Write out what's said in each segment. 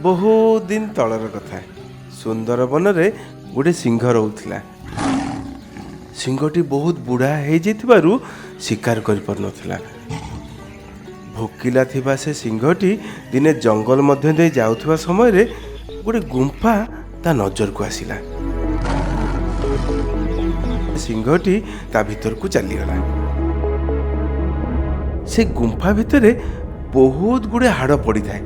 ବହୁତ ଦିନ ତଳର କଥା। ସୁନ୍ଦରବନରେ ଗୋଟେ ସିଂହ ରହୁଥିଲା। ସିଂହଟି ବହୁତ ବୁଢ଼ା ହେଇଯାଇଥିବାରୁ ଶିକାର କରିପାରୁନଥିଲା। ଭୋକିଲା ଥିବା ସେ ସିଂହଟି ଦିନେ ଜଙ୍ଗଲ ମଧ୍ୟ ଦେଇ ଯାଉଥିବା ସମୟରେ ଗୋଟେ ଗୁମ୍ଫା ତା ନଜରକୁ ଆସିଲା। ସିଂହଟି ତା ଭିତରକୁ ଚାଲିଗଲା। ସେ ଗୁମ୍ଫା ଭିତରେ ବହୁତ ଗୁଡ଼େ ହାଡ଼ ପଡ଼ିଥାଏ,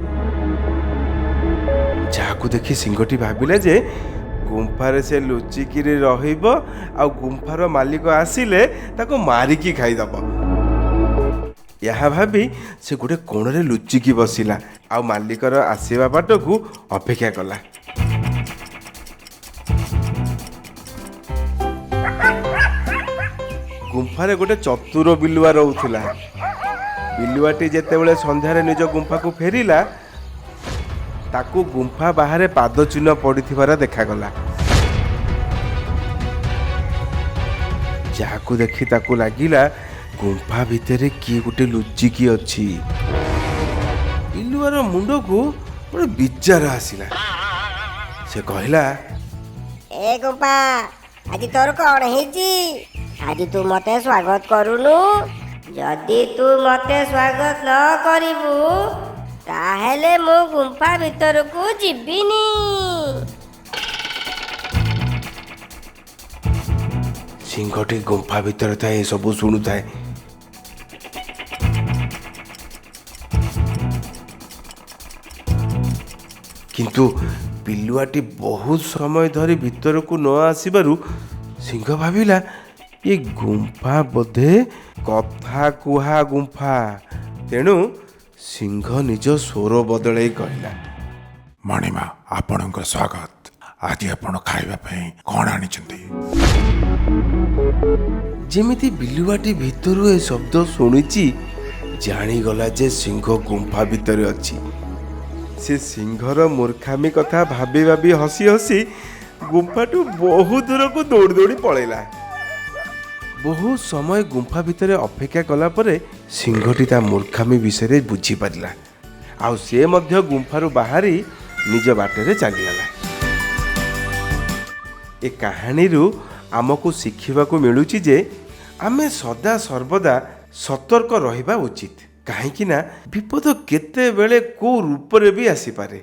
ଯାହାକୁ ଦେଖି ସିଂହଟି ଭାବିଲା ଯେ ଗୁମ୍ଫାରେ ସେ ଲୁଚିକିରି ରହିବ ଆଉ ଗୁମ୍ଫାର ମାଲିକ ଆସିଲେ ତାକୁ ମାରିକି ଖାଇଦବ। ଏହା ଭାବି ସେ ଗୋଟେ କୋଣରେ ଲୁଚିକି ବସିଲା ଆଉ ମାଲିକର ଆସିବା ବାଟକୁ ଅପେକ୍ଷା କଲା। ଗୁମ୍ଫାରେ ଗୋଟେ ଚତୁର ବିଲୁଆ ରହୁଥିଲା। ବିଲୁଆଟି ଯେତେବେଳେ ସନ୍ଧ୍ୟାରେ ନିଜ ଗୁମ୍ଫାକୁ ଫେରିଲା, ତାକୁ ଗୁମ୍ଫା ବାହାରେ ପାଦ ଚିହ୍ନ ପଡ଼ିଥିବାର ଦେଖାଗଲା, ଯାହାକୁ ଦେଖି ତାକୁ ଲାଗିଲା ଗୁମ୍ଫା ଭିତରେ କିଏ ଗୋଟେ ଲୁଚିକି ଅଛି। ବିଲୁଆର ମୁଣ୍ଡକୁ ଗୋଟେ ବିଚାର ଆସିଲା। ସେ କହିଲା, ଏ ଗୁମ୍ଫା, ଆଜି ତୋର କଣ ହେଇଛି? ଆଜି ତୁ ମତେ ସ୍ୱାଗତ କରୁନୁ? ଯଦି ତୁ ମତେ ସ୍ୱାଗତ ନ କରିବୁ ତାହେଲେ ମୁଁ ଗୁମ୍ଫା ଭିତରକୁ ଯିବିନି। ସିଂହଟି ଗୁମ୍ଫା ଭିତରେ ଥାଏ ଏସବୁ ଶୁଣୁଥାଏ। କିନ୍ତୁ ବିଲୁଆଟି ବହୁତ ସମୟ ଧରି ଭିତରକୁ ନ ଆସିବାରୁ ସିଂହ ଭାବିଲା ଏ ଗୁମ୍ଫା ବୋଧେ କଥା କୁହା ଗୁମ୍ଫା। ତେଣୁ ସିଂହ ନିଜ ସ୍ୱର ବଦଳାଇ କହିଲା, ମଣିମା, ଆପଣଙ୍କ ସ୍ୱାଗତ। ଆଜି ଆପଣ ଖାଇବା ପାଇଁ କ'ଣ ଆଣିଛନ୍ତି? ଯେମିତି ବିଲୁଆଟି ଭିତରୁ ଏ ଶବ୍ଦ ଶୁଣିଛି, ଜାଣିଗଲା ଯେ ସିଂହ ଗୁମ୍ଫା ଭିତରେ ଅଛି। ସେ ସିଂହର ମୂର୍ଖାମି କଥା ଭାବି ଭାବି ହସି ହସି ଗୁମ୍ଫାଠୁ ବହୁ ଦୂରକୁ ଦୌଡ଼ି ଦୌଡ଼ି ପଳେଇଲା। ବହୁତ ସମୟ ଗୁମ୍ଫା ଭିତରେ ଅପେକ୍ଷା କଲା ପରେ ସିଂହଟି ତା ମୂର୍ଖାମି ବିଷୟରେ ବୁଝିପାରିଲା, ଆଉ ସେ ମଧ୍ୟ ଗୁମ୍ଫାରୁ ବାହାରି ନିଜ ବାଟରେ ଚାଲିଗଲା। ଏ କାହାଣୀରୁ ଆମକୁ ଶିଖିବାକୁ ମିଳୁଛି ଯେ ଆମେ ସଦା ସର୍ବଦା ସତର୍କ ରହିବା ଉଚିତ, କାହିଁକି ନା ବିପଦ କେତେବେଳେ କେଉଁ ରୂପରେ ବି ଆସିପାରେ।